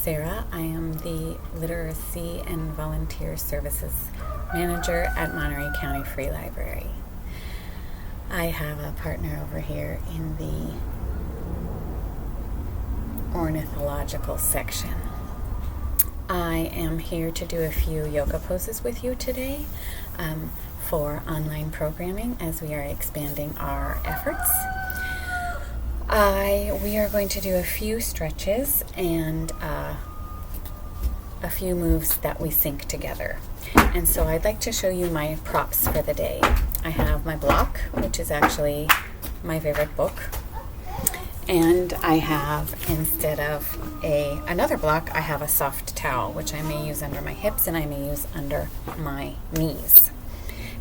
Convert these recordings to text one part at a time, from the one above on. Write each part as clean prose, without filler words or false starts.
Sarah. I am the Literacy and Volunteer Services Manager at Monterey County Free Library. I have a partner over here in the ornithological section. I am here to do a few yoga poses with you today for online programming as we are expanding our efforts. We are going to do a few stretches and a few moves that we sync together. And so I'd like to show you my props for the day. I have my block, which is actually my favorite book. And I have, instead of another block, I have a soft towel, which I may use under my hips and I may use under my knees.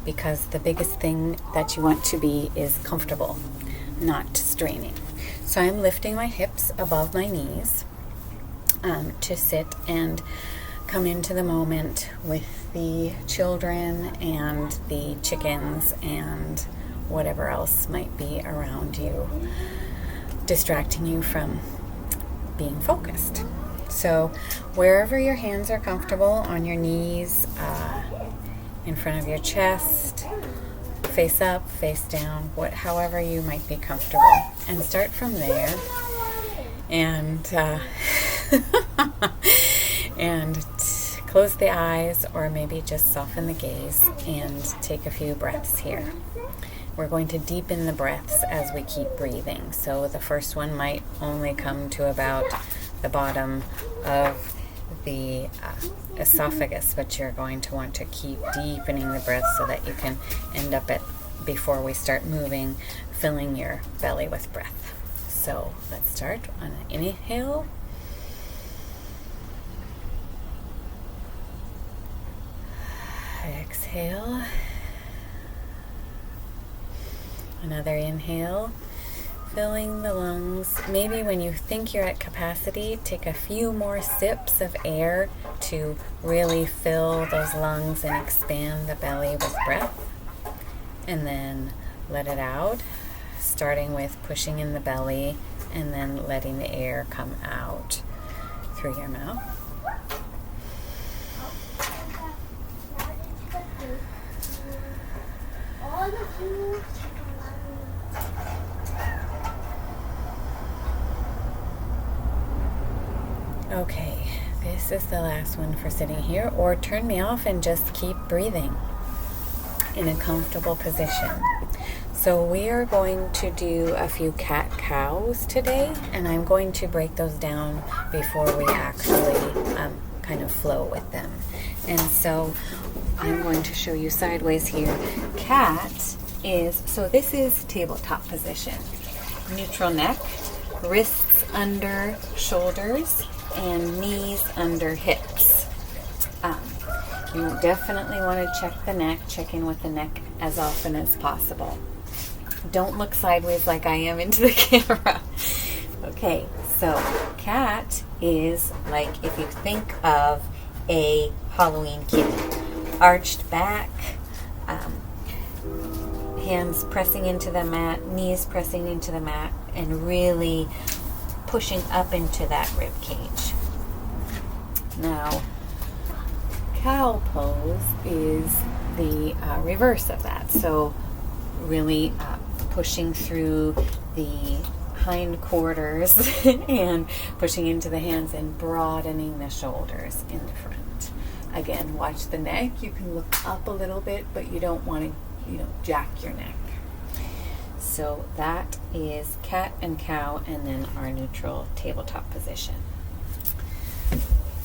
Because the biggest thing that you want to be is comfortable, not straining. So I'm lifting my hips above my knees to sit and come into the moment with the children and the chickens and whatever else might be around you, distracting you from being focused. So wherever your hands are comfortable, on your knees, in front of your chest, face up, face down, however you might be comfortable, and start from there, and close the eyes, or maybe just soften the gaze and take a few breaths here. We're going to deepen the breaths as we keep breathing. So the first one might only come to about the bottom of the esophagus, but you're going to want to keep deepening the breath so that you can end up before we start moving, filling your belly with breath. So let's start on an inhale. Exhale. Another inhale, filling the lungs. Maybe when you think you're at capacity, take a few more sips of air to really fill those lungs and expand the belly with breath. And then let it out, starting with pushing in the belly and then letting the air come out through your mouth. Okay, this is the last one for sitting here, or turn me off and just keep breathing in a comfortable position. So we are going to do a few cat-cows today, and I'm going to break those down before we actually kind of flow with them. And so I'm going to show you sideways here. Cat is, so this is tabletop position. Neutral neck, wrists under shoulders, and knees under hips. You definitely want to check the neck, check in with the neck as often as possible. Don't look sideways like I am into the camera. Okay, so cat is like if you think of a Halloween kitty. Arched back, hands pressing into the mat, knees pressing into the mat, and really pushing up into that rib cage. Now, cow pose is the reverse of that. So really pushing through the hind quarters and pushing into the hands and broadening the shoulders in the front. Again, watch the neck. You can look up a little bit, but you don't want to, jack your neck. So that is cat and cow, and then our neutral tabletop position.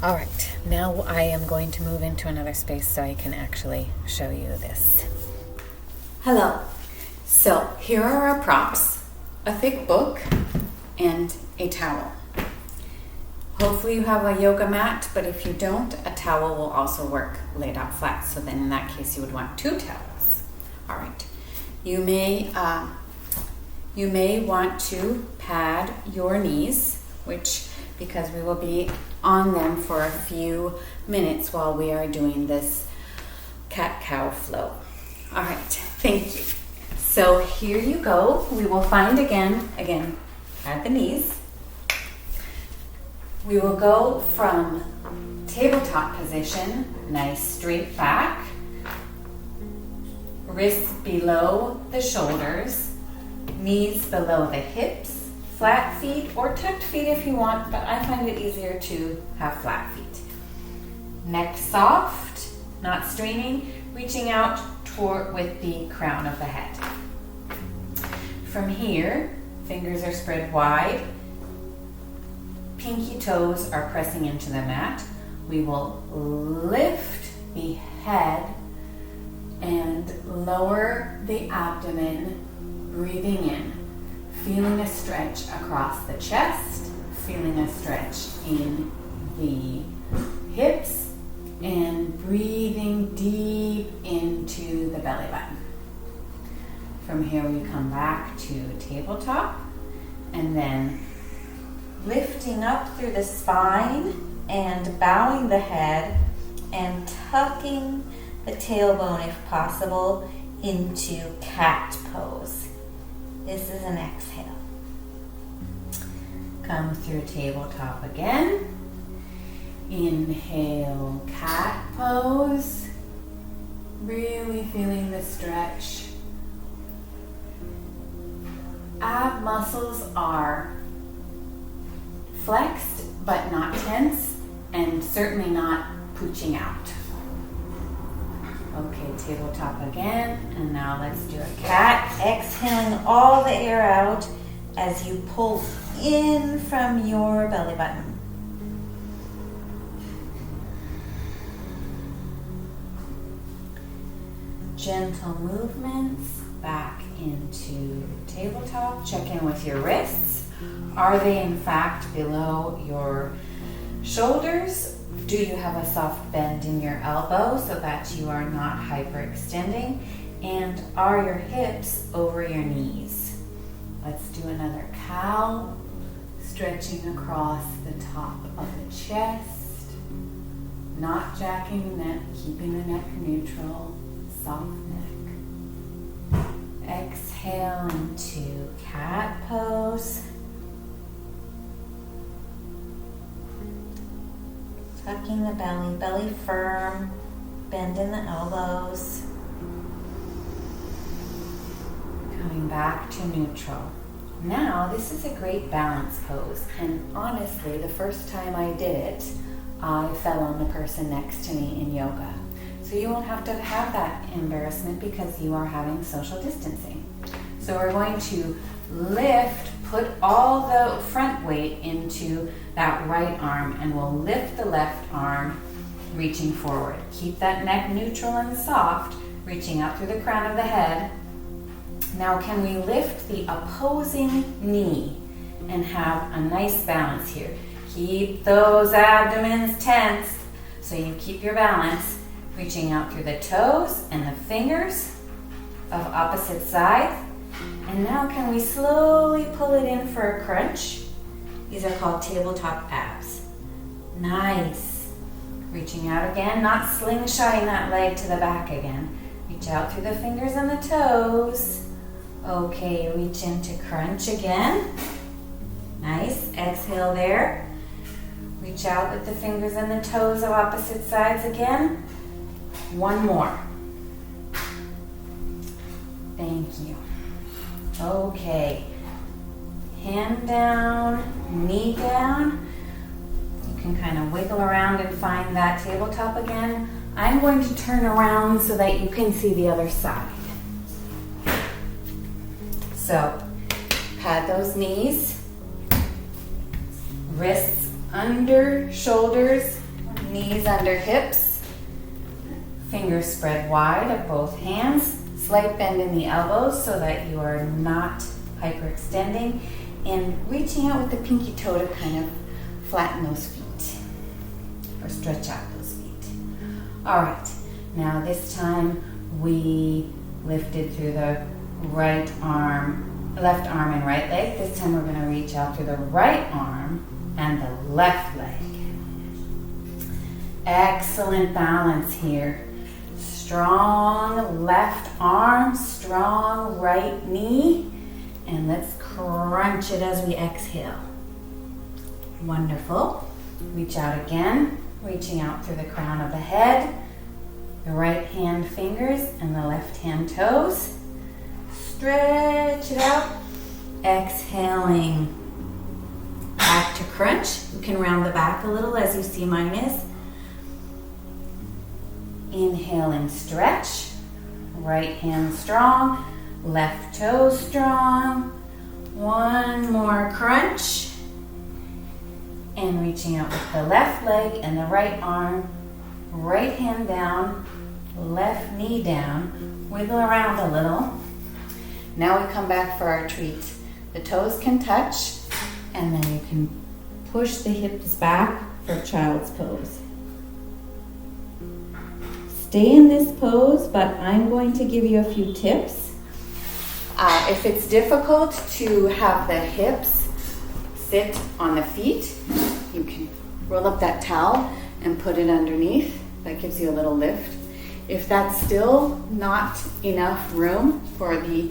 All right, now I am going to move into another space so I can actually show you this. Hello. So here are our props: a thick book and a towel. Hopefully you have a yoga mat, but if you don't, a towel will also work laid out flat. So then in that case, you would want 2 towels. All right. You may want to pad your knees, because we will be on them for a few minutes while we are doing this cat-cow flow. All right, thank you. So here you go. We will find again, pad the knees. We will go from tabletop position, nice straight back, wrists below the shoulders, knees below the hips, flat feet or tucked feet if you want, but I find it easier to have flat feet. Neck soft, not straining, reaching out toward with the crown of the head. From here, fingers are spread wide, pinky toes are pressing into the mat. We will lift the head and lower the abdomen, breathing in, feeling a stretch across the chest, feeling a stretch in the hips, and breathing deep into the belly button. From here we come back to tabletop and then lifting up through the spine and bowing the head and tucking the tailbone if possible into cat pose. This is an exhale. Come through tabletop again. Inhale, cat pose. Really feeling the stretch. Ab muscles are flexed but not tense, and certainly not pooching out. Okay, tabletop again, and now let's do a cat. Exhaling all the air out as you pull in from your belly button. Gentle movements back into tabletop. Check in with your wrists. Are they in fact below your shoulders? Do you have a soft bend in your elbow so that you are not hyperextending? And are your hips over your knees? Let's do another cow, stretching across the top of the chest, not jacking the neck, keeping the neck neutral, soft neck. Exhale into cat pose. Tucking the belly, belly firm, bend in the elbows. Coming back to neutral. Now, this is a great balance pose, and honestly, the first time I did it, I fell on the person next to me in yoga. So you won't have to have that embarrassment because you are having social distancing. So we're going to lift, put all the front weight into that right arm, and we'll lift the left arm, reaching forward. Keep that neck neutral and soft, reaching out through the crown of the head. Now can we lift the opposing knee and have a nice balance here? Keep those abdomens tense so you keep your balance, reaching out through the toes and the fingers of opposite sides. And now can we slowly pull it in for a crunch? These are called tabletop abs. Nice. Reaching out again, not slingshotting that leg to the back again. Reach out through the fingers and the toes. Okay, reach into crunch again. Nice, exhale there. Reach out with the fingers and the toes of opposite sides again. One more. Thank you. Okay, hand down, knee down. You can kind of wiggle around and find that tabletop again. I'm going to turn around so that you can see the other side. So, pad those knees, wrists under shoulders, knees under hips, fingers spread wide of both hands, slight bend in the elbows so that you are not hyperextending, and reaching out with the pinky toe to kind of flatten those feet or stretch out those feet. All right, now this time we lifted through the right arm, left arm and right leg. This time we're going to reach out through the right arm and the left leg. Excellent balance here. Strong left arm, strong right knee, and let's crunch it as we exhale. Wonderful. Reach out again, reaching out through the crown of the head, the right hand fingers and the left hand toes. Stretch it out. Exhaling. Back to crunch. You can round the back a little as you see mine is. Inhale and stretch. Right hand strong, left toe strong. One more crunch. And reaching out with the left leg and the right arm. Right hand down, left knee down. Wiggle around a little. Now we come back for our treat. The toes can touch, and then you can push the hips back for child's pose. Stay in this pose, but I'm going to give you a few tips. If it's difficult to have the hips sit on the feet, you can roll up that towel and put it underneath. That gives you a little lift. If that's still not enough room for the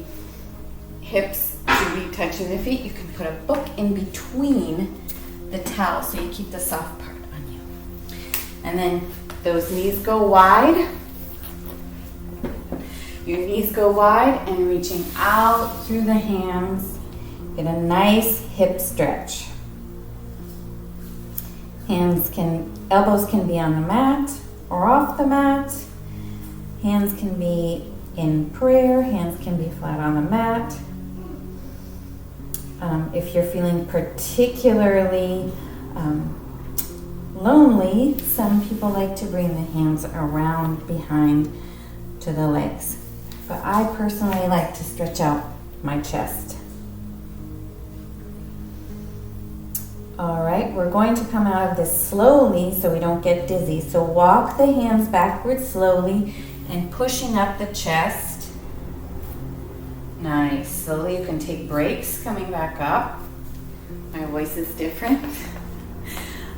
hips to be touching the feet, you can put a book in between the towel so you keep the soft part on you. And then those knees go wide. Your knees go wide and reaching out through the hands. Get a nice hip stretch. Elbows can be on the mat or off the mat. Hands can be in prayer. Hands can be flat on the mat. If you're feeling particularly lonely, some people like to bring the hands around behind to the legs. But I personally like to stretch out my chest. All right, we're going to come out of this slowly so we don't get dizzy. So walk the hands backwards slowly and pushing up the chest. Nice. Slowly you can take breaks coming back up. My voice is different.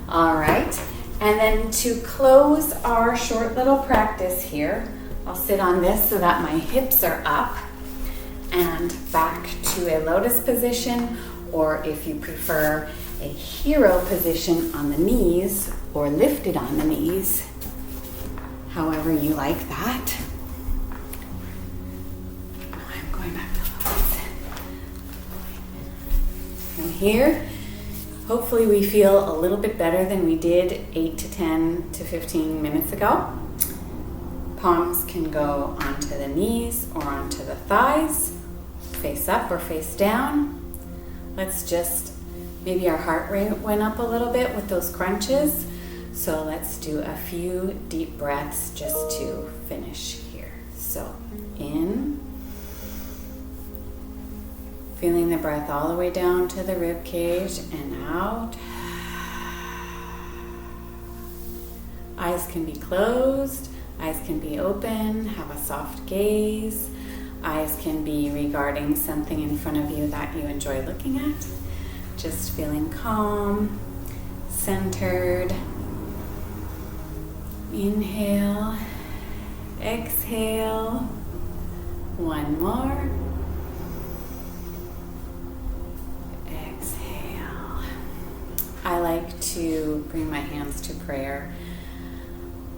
All right. And then to close our short little practice here, I'll sit on this so that my hips are up and back to a lotus position, or if you prefer, a hero position on the knees or lifted on the knees, however you like that. I'm going back to lotus. From here, hopefully we feel a little bit better than we did 8 to 10 to 15 minutes ago. Palms can go onto the knees or onto the thighs, face up or face down. Let's just, maybe our heart rate went up a little bit with those crunches. So let's do a few deep breaths just to finish here. So in, feeling the breath all the way down to the rib cage and out. Eyes can be closed, eyes can be open, have a soft gaze. Eyes can be regarding something in front of you that you enjoy looking at. Just feeling calm, centered. Inhale, exhale. One more. Exhale. I like to bring my hands to prayer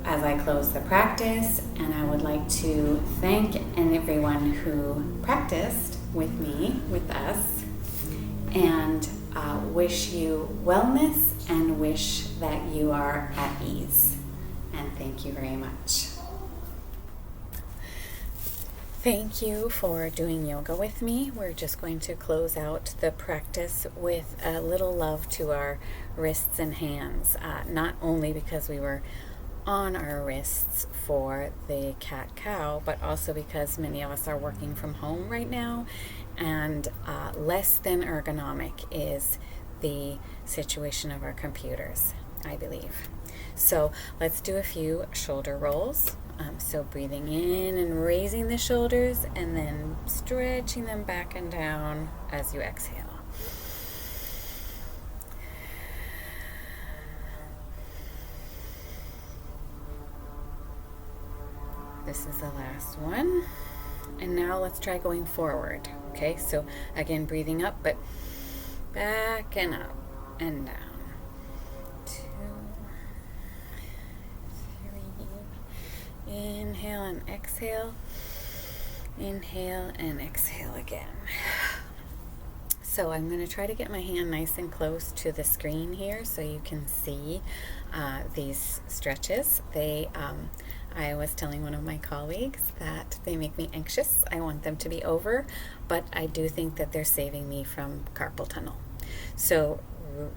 as I close the practice, and I would like to thank everyone who practiced with me, with us, and wish you wellness and wish that you are at ease. And thank you very much. Thank you for doing yoga with me. We're just going to close out the practice with a little love to our wrists and hands, not only because we were on our wrists for the cat-cow, but also because many of us are working from home right now, and less than ergonomic is the situation of our computers, I believe. So let's do a few shoulder rolls. So breathing in and raising the shoulders, and then stretching them back and down as you exhale. This is the last one. And now let's try going forward. Okay, so again, breathing up, but back and up and down. 2, and exhale. Inhale and exhale again. So I'm going to try to get my hand nice and close to the screen here so you can see these stretches. I was telling one of my colleagues that they make me anxious. I want them to be over, but I do think that they're saving me from carpal tunnel. So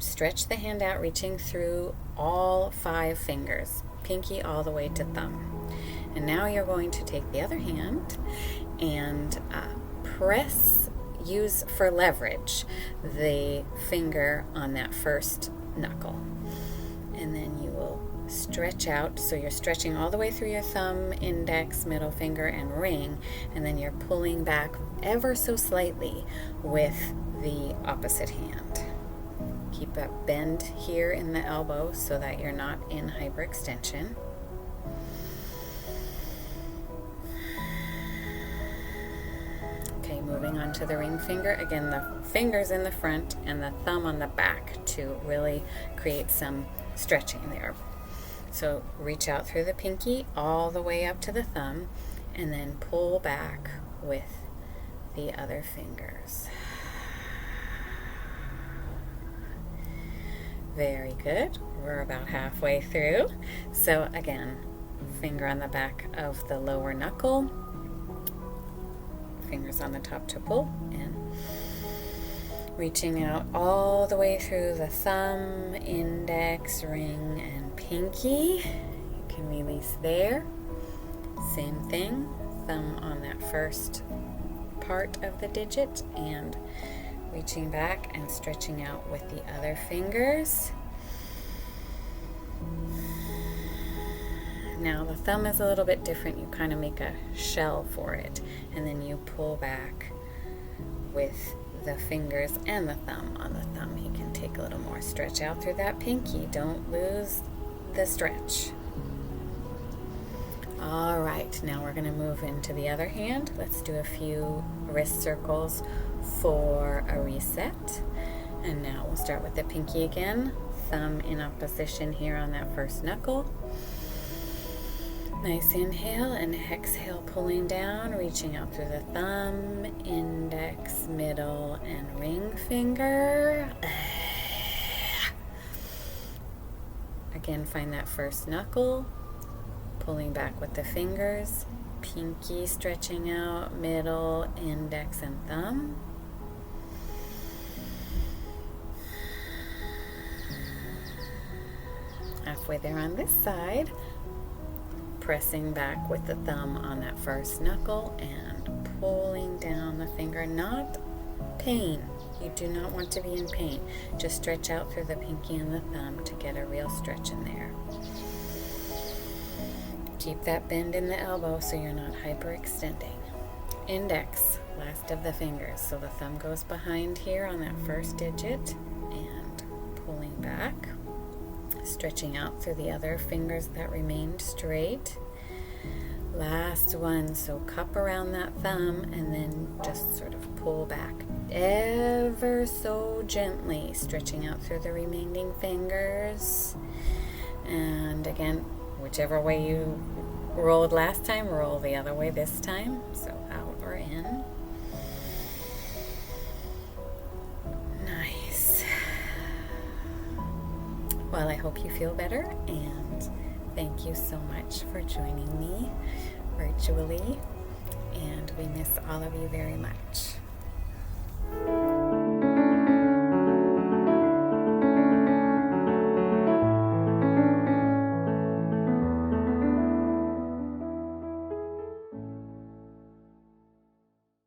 stretch the hand out, reaching through all 5 fingers, pinky all the way to thumb. And now you're going to take the other hand and use for leverage the finger on that first knuckle. And then you will stretch out, so you're stretching all the way through your thumb, index, middle finger, and ring, and then you're pulling back ever so slightly with the opposite hand. Keep a bend here in the elbow so that you're not in hyperextension. Okay, moving on to the ring finger. Again, the fingers in the front and the thumb on the back to really create some stretching there. So reach out through the pinky all the way up to the thumb and then pull back with the other fingers. Very good. We're about halfway through. So again, finger on the back of the lower knuckle, fingers on the top to pull, and reaching out all the way through the thumb, index, ring, and pinky. You can release there. Same thing, thumb on that first part of the digit and reaching back and stretching out with the other fingers. Now the thumb is a little bit different. You kind of make a shell for it and then you pull back with the fingers and the thumb on the thumb. You can take a little more stretch out through that pinky. Don't lose the stretch. All right, now we're going to move into the other hand. Let's do a few wrist circles for a reset. And now we'll start with the pinky again. Thumb in opposition here on that first knuckle. Nice inhale and exhale, pulling down, reaching out through the thumb, index, middle, and ring finger. Again, find that first knuckle, pulling back with the fingers, pinky stretching out, middle, index, and thumb. Halfway there on this side. Pressing back with the thumb on that first knuckle and pulling down the finger. Not pain. You do not want to be in pain. Just stretch out through the pinky and the thumb to get a real stretch in there. Keep that bend in the elbow so you're not hyperextending. Index, last of the fingers. So the thumb goes behind here on that first digit and pulling back. Stretching out through the other fingers that remained straight. Last one, so cup around that thumb and then just sort of pull back ever so gently, stretching out through the remaining fingers. And again, whichever way you rolled last time, roll the other way this time. So out or in. Nice. Well, I hope you feel better, and thank you so much for joining me virtually, and we miss all of you very much.